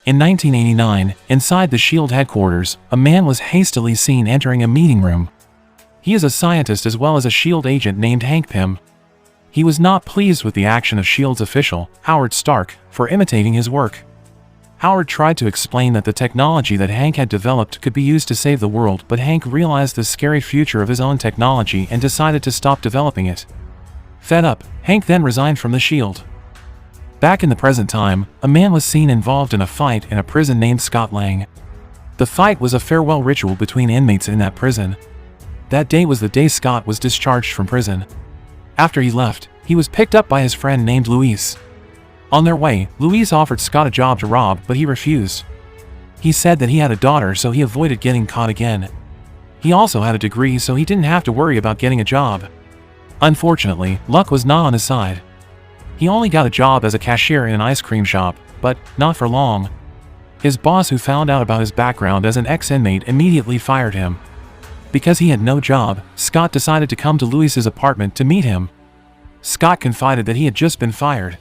In 1989, inside the SHIELD headquarters, a man was hastily seen entering a meeting room. He is a scientist as well as a SHIELD agent named Hank Pym. He was not pleased with the action of SHIELD's official, Howard Stark, for imitating his work. Howard tried to explain that the technology that Hank had developed could be used to save the world, but Hank realized the scary future of his own technology and decided to stop developing it. Fed up, Hank then resigned from the SHIELD. Back in the present time, a man was seen involved in a fight in a prison named Scott Lang. The fight was a farewell ritual between inmates in that prison. That day was the day Scott was discharged from prison. After he left, he was picked up by his friend named Luis. On their way, Luis offered Scott a job to rob, but he refused. He said that he had a daughter, so he avoided getting caught again. He also had a degree, so he didn't have to worry about getting a job. Unfortunately, luck was not on his side. He only got a job as a cashier in an ice cream shop, but not for long. His boss, who found out about his background as an ex-inmate, immediately fired him. Because he had no job, Scott decided to come to Luis's apartment to meet him. Scott confided that he had just been fired.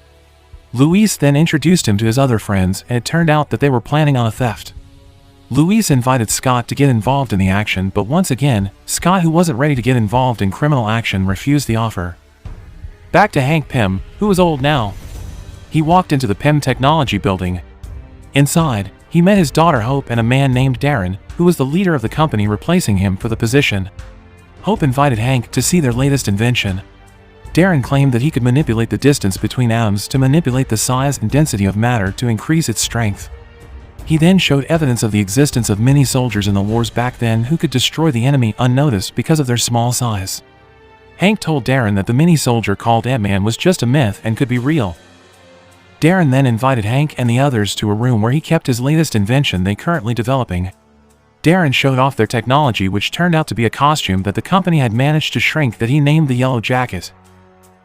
Luis then introduced him to his other friends, and it turned out that they were planning on a theft. Luis invited Scott to get involved in the action, but once again, Scott, who wasn't ready to get involved in criminal action, refused the offer. Back to Hank Pym, who was old now. He walked into the Pym Technology building. Inside, he met his daughter Hope and a man named Darren, who was the leader of the company replacing him for the position. Hope invited Hank to see their latest invention. Darren claimed that he could manipulate the distance between atoms to manipulate the size and density of matter to increase its strength. He then showed evidence of the existence of mini soldiers in the wars back then who could destroy the enemy unnoticed because of their small size. Hank told Darren that the mini soldier called Ant-Man was just a myth and could be real. Darren then invited Hank and the others to a room where he kept his latest invention they currently developing. Darren showed off their technology, which turned out to be a costume that the company had managed to shrink that he named the Yellow Jacket.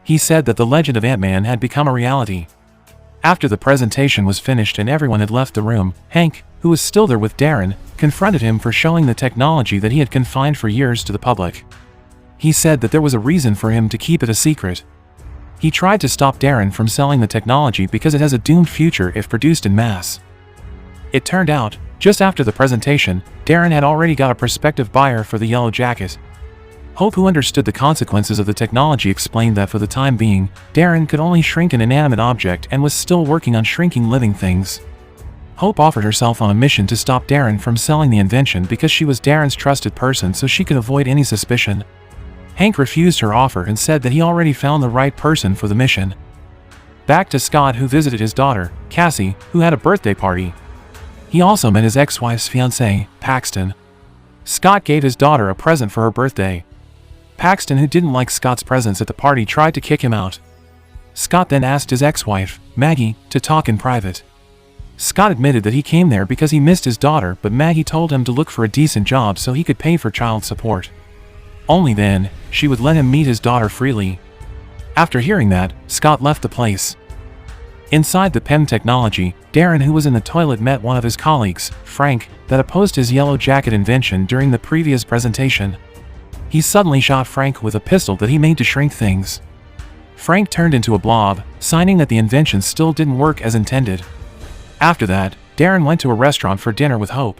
He said that the legend of Ant-Man had become a reality. After the presentation was finished and everyone had left the room, Hank, who was still there with Darren, confronted him for showing the technology that he had confined for years to the public. He said that there was a reason for him to keep it a secret. He tried to stop Darren from selling the technology because it has a doomed future if produced in mass. It turned out, just after the presentation, Darren had already got a prospective buyer for the Yellow Jacket. Hope, who understood the consequences of the technology, explained that for the time being, Darren could only shrink an inanimate object and was still working on shrinking living things. Hope offered herself on a mission to stop Darren from selling the invention because she was Darren's trusted person, so she could avoid any suspicion. Hank refused her offer and said that he already found the right person for the mission. Back to Scott, who visited his daughter, Cassie, who had a birthday party. He also met his ex-wife's fiancé, Paxton. Scott gave his daughter a present for her birthday. Paxton, who didn't like Scott's presence at the party, tried to kick him out. Scott then asked his ex-wife, Maggie, to talk in private. Scott admitted that he came there because he missed his daughter, but Maggie told him to look for a decent job so he could pay for child support. Only then, she would let him meet his daughter freely. After hearing that, Scott left the place. Inside the Pym Technology, Darren, who was in the toilet, met one of his colleagues, Frank, that opposed his Yellow Jacket invention during the previous presentation. He suddenly shot Frank with a pistol that he made to shrink things. Frank turned into a blob, signing that the invention still didn't work as intended. After that, Darren went to a restaurant for dinner with Hope.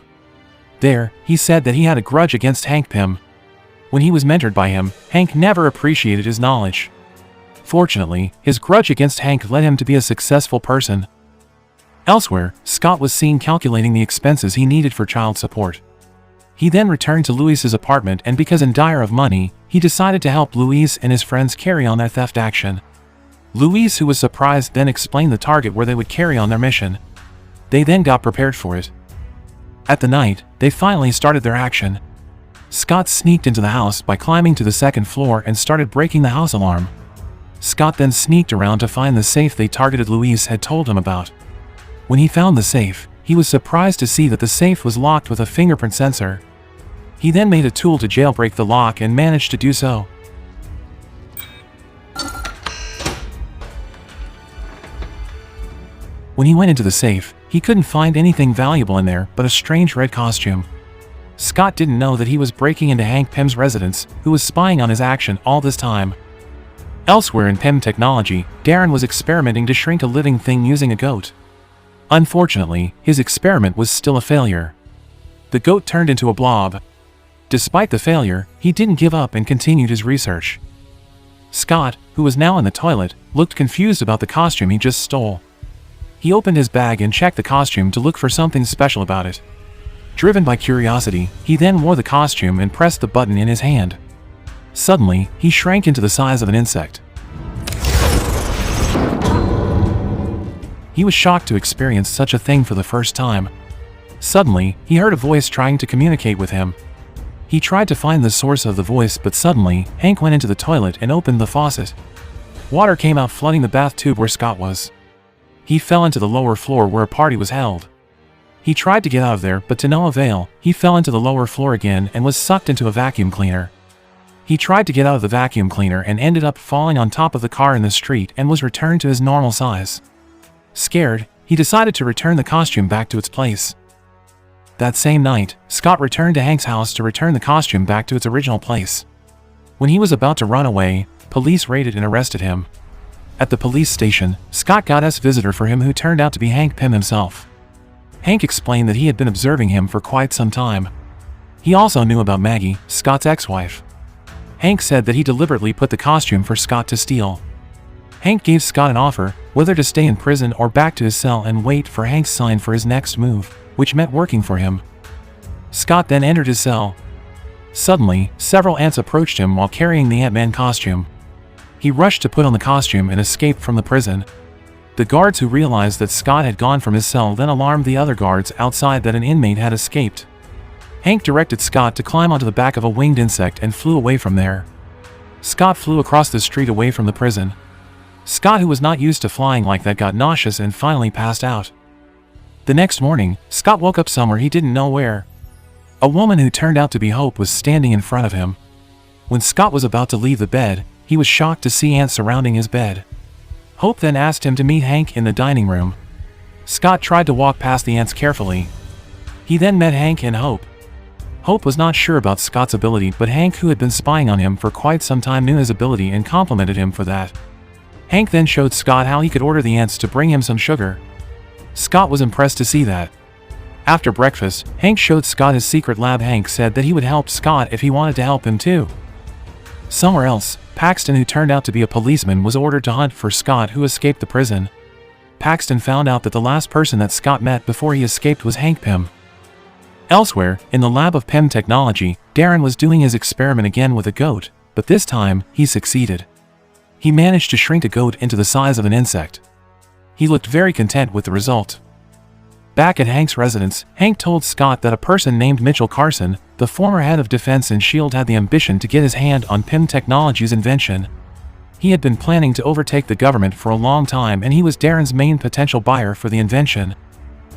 There, he said that he had a grudge against Hank Pym. When he was mentored by him, Hank never appreciated his knowledge. Fortunately, his grudge against Hank led him to be a successful person. Elsewhere, Scott was seen calculating the expenses he needed for child support. He then returned to Luis's apartment, and because in dire of money, he decided to help Luis and his friends carry on their theft action. Luis, who was surprised, then explained the target where they would carry on their mission. They then got prepared for it. At the night, they finally started their action. Scott sneaked into the house by climbing to the second floor and started breaking the house alarm. Scott then sneaked around to find the safe they targeted Luis had told him about. When he found the safe, he was surprised to see that the safe was locked with a fingerprint sensor. He then made a tool to jailbreak the lock and managed to do so. When he went into the safe, he couldn't find anything valuable in there but a strange red costume. Scott didn't know that he was breaking into Hank Pym's residence, who was spying on his action all this time. Elsewhere in Pym Technology, Darren was experimenting to shrink a living thing using a goat. Unfortunately, his experiment was still a failure. The goat turned into a blob. Despite the failure, he didn't give up and continued his research. Scott, who was now in the toilet, looked confused about the costume he just stole. He opened his bag and checked the costume to look for something special about it. Driven by curiosity, he then wore the costume and pressed the button in his hand. Suddenly, he shrank into the size of an insect. He was shocked to experience such a thing for the first time. Suddenly, he heard a voice trying to communicate with him. He tried to find the source of the voice, but suddenly, Hank went into the toilet and opened the faucet. Water came out flooding the bath tube where Scott was. He fell into the lower floor where a party was held. He tried to get out of there, but to no avail. He fell into the lower floor again and was sucked into a vacuum cleaner. He tried to get out of the vacuum cleaner and ended up falling on top of the car in the street and was returned to his normal size. Scared, he decided to return the costume back to its place. That same night, Scott returned to Hank's house to return the costume back to its original place. When he was about to run away, police raided and arrested him. At the police station, Scott got a visitor for him who turned out to be Hank Pym himself. Hank explained that he had been observing him for quite some time. He also knew about Maggie, Scott's ex-wife. Hank said that he deliberately put the costume for Scott to steal. Hank gave Scott an offer, whether to stay in prison or back to his cell and wait for Hank's sign for his next move, which meant working for him. Scott then entered his cell. Suddenly, several ants approached him while carrying the Ant-Man costume. He rushed to put on the costume and escaped from the prison. The guards who realized that Scott had gone from his cell then alarmed the other guards outside that an inmate had escaped. Hank directed Scott to climb onto the back of a winged insect and flew away from there. Scott flew across the street away from the prison. Scott, who was not used to flying like that, got nauseous and finally passed out. The next morning, Scott woke up somewhere he didn't know where. A woman who turned out to be Hope was standing in front of him. When Scott was about to leave the bed, he was shocked to see ants surrounding his bed. Hope then asked him to meet Hank in the dining room. Scott tried to walk past the ants carefully. He then met Hank and Hope. Hope was not sure about Scott's ability, but Hank, who had been spying on him for quite some time, knew his ability and complimented him for that. Hank then showed Scott how he could order the ants to bring him some sugar. Scott was impressed to see that. After breakfast, Hank showed Scott his secret lab. Hank said that he would help Scott if he wanted to help him too. Somewhere else, Paxton, who turned out to be a policeman, was ordered to hunt for Scott, who escaped the prison. Paxton found out that the last person that Scott met before he escaped was Hank Pym. Elsewhere, in the lab of Pym technology, Darren was doing his experiment again with a goat, but this time, he succeeded. He managed to shrink a goat into the size of an insect. He looked very content with the result. Back at Hank's residence, Hank told Scott that a person named Mitchell Carson, the former head of Defense and S.H.I.E.L.D., had the ambition to get his hand on Pym Technology's invention. He had been planning to overtake the government for a long time, and he was Darren's main potential buyer for the invention.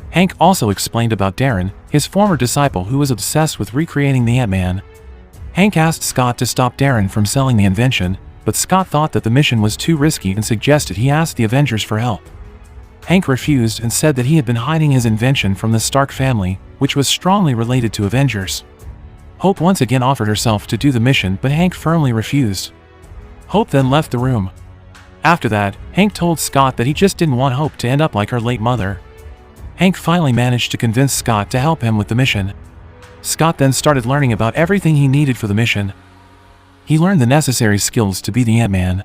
Hank also explained about Darren, his former disciple who was obsessed with recreating the Ant-Man. Hank asked Scott to stop Darren from selling the invention, but Scott thought that the mission was too risky and suggested he ask the Avengers for help. Hank refused and said that he had been hiding his invention from the Stark family, which was strongly related to Avengers. Hope once again offered herself to do the mission, but Hank firmly refused. Hope then left the room. After that, Hank told Scott that he just didn't want Hope to end up like her late mother. Hank finally managed to convince Scott to help him with the mission. Scott then started learning about everything he needed for the mission. He learned the necessary skills to be the Ant-Man.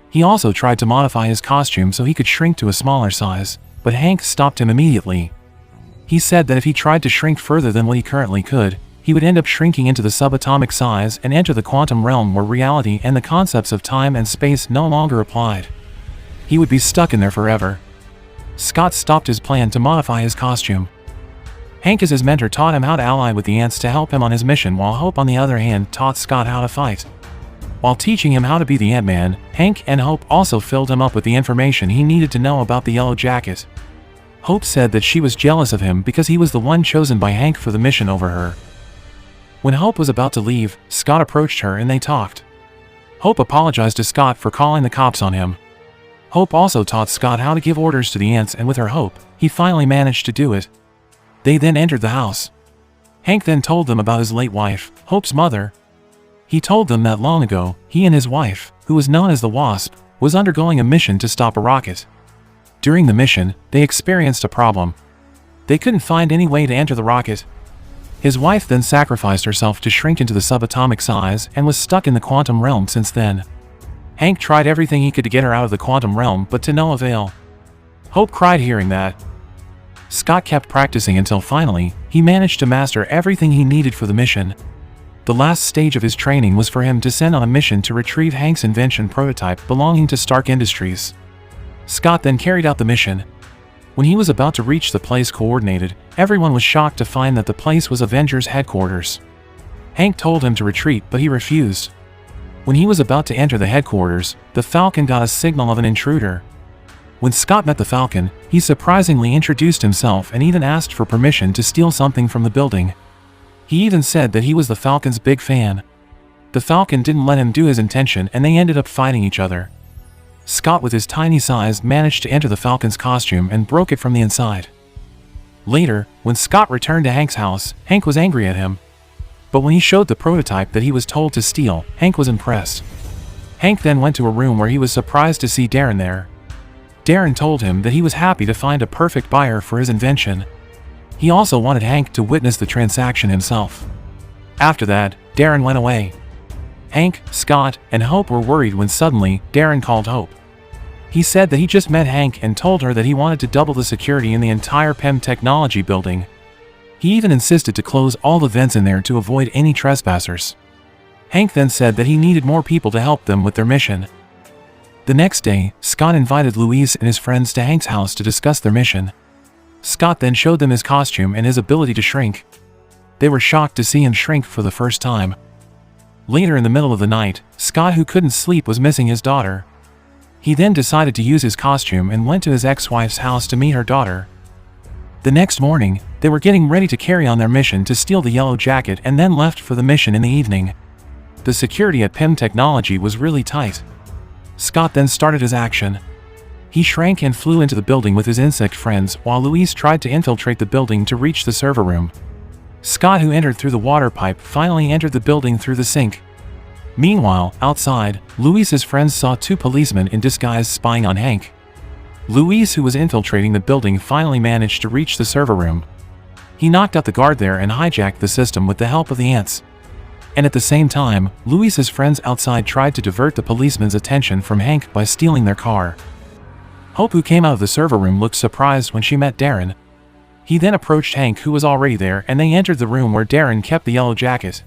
He also tried to modify his costume so he could shrink to a smaller size, but Hank stopped him immediately. He said that if he tried to shrink further than what he currently could, he would end up shrinking into the subatomic size and enter the quantum realm where reality and the concepts of time and space no longer applied. He would be stuck in there forever. Scott stopped his plan to modify his costume. Hank, as his mentor, taught him how to ally with the ants to help him on his mission, while Hope, on the other hand, taught Scott how to fight. While teaching him how to be the Ant-Man, Hank and Hope also filled him up with the information he needed to know about the Yellow Jacket. Hope said that she was jealous of him because he was the one chosen by Hank for the mission over her. When Hope was about to leave, Scott approached her and they talked. Hope apologized to Scott for calling the cops on him. Hope also taught Scott how to give orders to the ants, and with her help, he finally managed to do it. They then entered the house. Hank then told them about his late wife, Hope's mother. He told them that long ago, he and his wife, who was known as the Wasp, was undergoing a mission to stop a rocket. During the mission, they experienced a problem. They couldn't find any way to enter the rocket. His wife then sacrificed herself to shrink into the subatomic size and was stuck in the quantum realm since then. Hank tried everything he could to get her out of the quantum realm, but to no avail. Hope cried hearing that. Scott kept practicing until finally, he managed to master everything he needed for the mission. The last stage of his training was for him to send on a mission to retrieve Hank's invention prototype belonging to Stark Industries. Scott then carried out the mission. When he was about to reach the place coordinated, everyone was shocked to find that the place was Avengers headquarters. Hank told him to retreat, but he refused. When he was about to enter the headquarters, the Falcon got a signal of an intruder. When Scott met the Falcon, he surprisingly introduced himself and even asked for permission to steal something from the building. He even said that he was the Falcon's big fan. The Falcon didn't let him do his intention and they ended up fighting each other. Scott with his tiny size managed to enter the Falcon's costume and broke it from the inside. Later, when Scott returned to Hank's house, Hank was angry at him. But when he showed the prototype that he was told to steal, Hank was impressed. Hank then went to a room where he was surprised to see Darren there. Darren told him that he was happy to find a perfect buyer for his invention. He also wanted Hank to witness the transaction himself. After that, Darren went away. Hank, Scott, and Hope were worried when suddenly, Darren called Hope. He said that he just met Hank and told her that he wanted to double the security in the entire PEM technology building. He even insisted to close all the vents in there to avoid any trespassers. Hank then said that he needed more people to help them with their mission. The next day, Scott invited Luis and his friends to Hank's house to discuss their mission. Scott then showed them his costume and his ability to shrink. They were shocked to see him shrink for the first time. Later in the middle of the night, Scott, who couldn't sleep, was missing his daughter. He then decided to use his costume and went to his ex-wife's house to meet her daughter. The next morning, they were getting ready to carry on their mission to steal the yellow jacket and then left for the mission in the evening. The security at PEM Technology was really tight. Scott then started his action. He shrank and flew into the building with his insect friends while Luis tried to infiltrate the building to reach the server room. Scott, who entered through the water pipe, finally entered the building through the sink. Meanwhile, outside, Luis's friends saw two policemen in disguise spying on Hank. Luis, who was infiltrating the building, finally managed to reach the server room. He knocked out the guard there and hijacked the system with the help of the ants. And at the same time, Luis's friends outside tried to divert the policemen's attention from Hank by stealing their car. Hope, who came out of the server room, looked surprised when she met Darren. He then approached Hank, who was already there, and they entered the room where Darren kept the yellow jacket.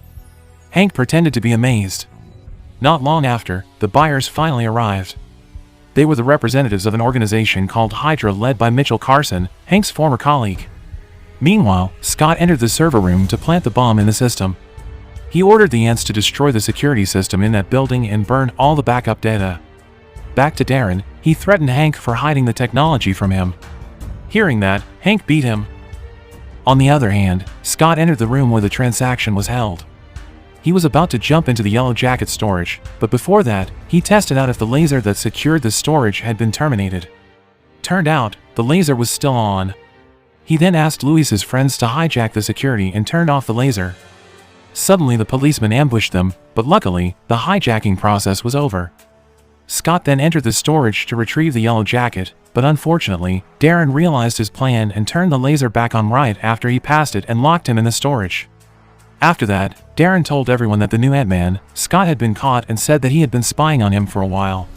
Hank pretended to be amazed. Not long after, the buyers finally arrived. They were the representatives of an organization called Hydra, led by Mitchell Carson, Hank's former colleague. Meanwhile, Scott entered the server room to plant the bomb in the system. He ordered the ants to destroy the security system in that building and burn all the backup data. Back to Darren, he threatened Hank for hiding the technology from him. Hearing that, Hank beat him. On the other hand, Scott entered the room where the transaction was held. He was about to jump into the yellow jacket storage, but before that, he tested out if the laser that secured the storage had been terminated. Turned out, the laser was still on. He then asked Luis's friends to hijack the security and turned off the laser. Suddenly the policeman ambushed them, but luckily, the hijacking process was over. Scott then entered the storage to retrieve the yellow jacket, but unfortunately, Darren realized his plan and turned the laser back on right after he passed it and locked him in the storage. After that, Darren told everyone that the new Ant-Man, Scott, had been caught and said that he had been spying on him for a while.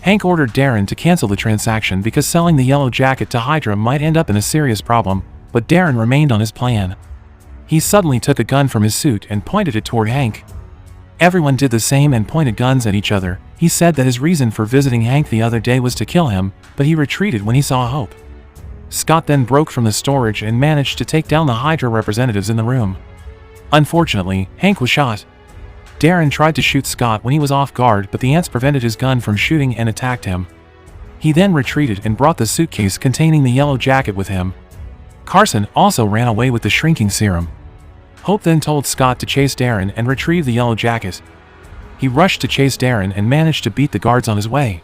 Hank ordered Darren to cancel the transaction because selling the yellow jacket to Hydra might end up in a serious problem, but Darren remained on his plan. He suddenly took a gun from his suit and pointed it toward Hank. Everyone did the same and pointed guns at each other. He said that his reason for visiting Hank the other day was to kill him, but he retreated when he saw Hope. Scott then broke from the storage and managed to take down the Hydra representatives in the room. Unfortunately, Hank was shot. Darren tried to shoot Scott when he was off guard, but the ants prevented his gun from shooting and attacked him. He then retreated and brought the suitcase containing the yellow jacket with him. Carson also ran away with the shrinking serum. Hope then told Scott to chase Darren and retrieve the yellow jacket. He rushed to chase Darren and managed to beat the guards on his way.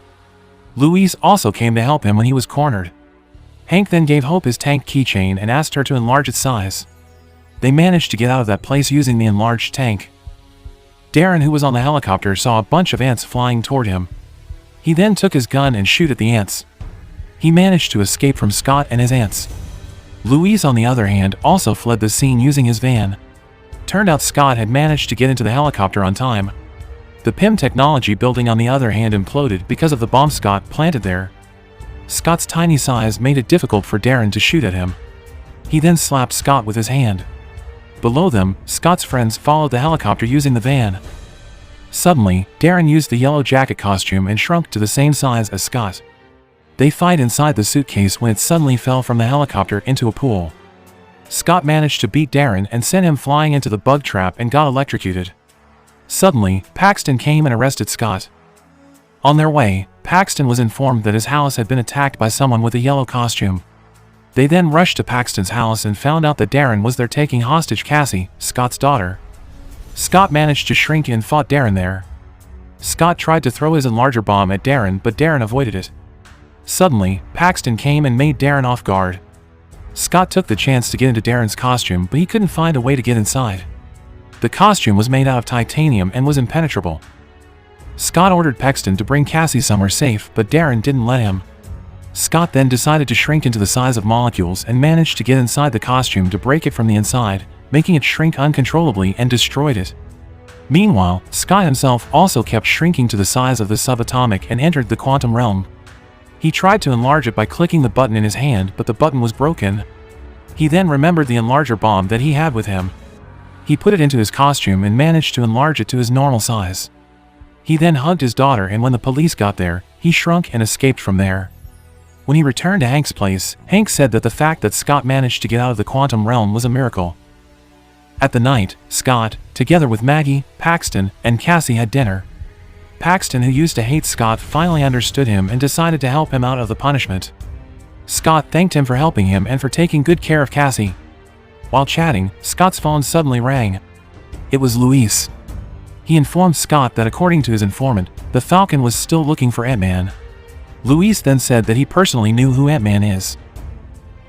Luis also came to help him when he was cornered. Hank then gave Hope his tank keychain and asked her to enlarge its size. They managed to get out of that place using the enlarged tank. Darren, who was on the helicopter, saw a bunch of ants flying toward him. He then took his gun and shot at the ants. He managed to escape from Scott and his aunts. Luis, on the other hand, also fled the scene using his van. Turned out Scott had managed to get into the helicopter on time. The PIM technology building, on the other hand, imploded because of the bomb Scott planted there. Scott's tiny size made it difficult for Darren to shoot at him. He then slapped Scott with his hand. Below them, Scott's friends followed the helicopter using the van. Suddenly, Darren used the yellow jacket costume and shrunk to the same size as Scott. They fight inside the suitcase when it suddenly fell from the helicopter into a pool. Scott managed to beat Darren and sent him flying into the bug trap and got electrocuted. Suddenly, Paxton came and arrested Scott. On their way, Paxton was informed that his house had been attacked by someone with a yellow costume. They then rushed to Paxton's house and found out that Darren was there taking hostage Cassie, Scott's daughter. Scott managed to shrink and fought Darren there. Scott tried to throw his enlarger bomb at Darren, but Darren avoided it. Suddenly, Paxton came and made Darren off guard. Scott took the chance to get into Darren's costume, but he couldn't find a way to get inside. The costume was made out of titanium and was impenetrable. Scott ordered Paxton to bring Cassie somewhere safe, but Darren didn't let him. Scott then decided to shrink into the size of molecules and managed to get inside the costume to break it from the inside, making it shrink uncontrollably and destroyed it. Meanwhile, Scott himself also kept shrinking to the size of the subatomic and entered the quantum realm. He tried to enlarge it by clicking the button in his hand, but the button was broken. He then remembered the enlarger bomb that he had with him. He put it into his costume and managed to enlarge it to his normal size. He then hugged his daughter, and when the police got there, he shrunk and escaped from there. When he returned to Hank's place, Hank said that the fact that Scott managed to get out of the quantum realm was a miracle. At the night, Scott, together with Maggie, Paxton, and Cassie had dinner. Paxton, who used to hate Scott, finally understood him and decided to help him out of the punishment. Scott thanked him for helping him and for taking good care of Cassie. While chatting, Scott's phone suddenly rang. It was Luis. He informed Scott that according to his informant, the Falcon was still looking for Ant-Man. Luis then said that he personally knew who Ant-Man is.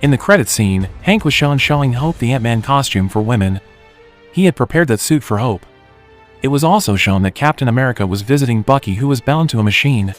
In the credits scene, Hank was shown showing Hope the Ant-Man costume for women. He had prepared that suit for Hope. It was also shown that Captain America was visiting Bucky, who was bound to a machine.